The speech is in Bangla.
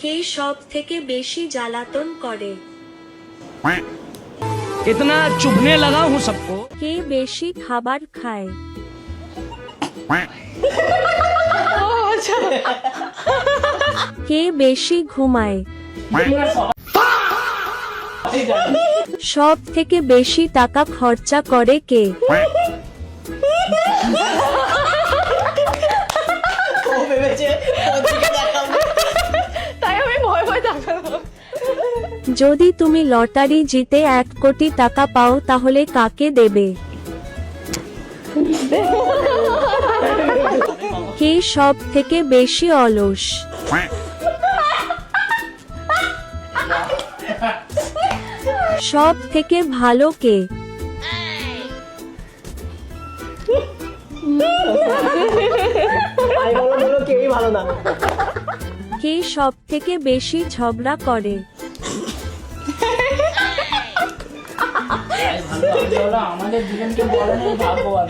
কে সব থেকে বেশি জ্বালাতন করে? इतना चुभने लगा हूँ सबको। কে বেশি খাবার খায়? কে বেশি ঘুমায়? সব থেকে বেশি টাকা খরচা করে কে? যদি তুমি লটারি জিতে 1 কোটি টাকা পাও তাহলে কাকে দেবে? কে সব থেকে বেশি অলস? সব থেকে ভালো কে? কে সব থেকে বেশি ঝগড়া করে? আমাদের দুজনকে বলেন ভাগ্যবান।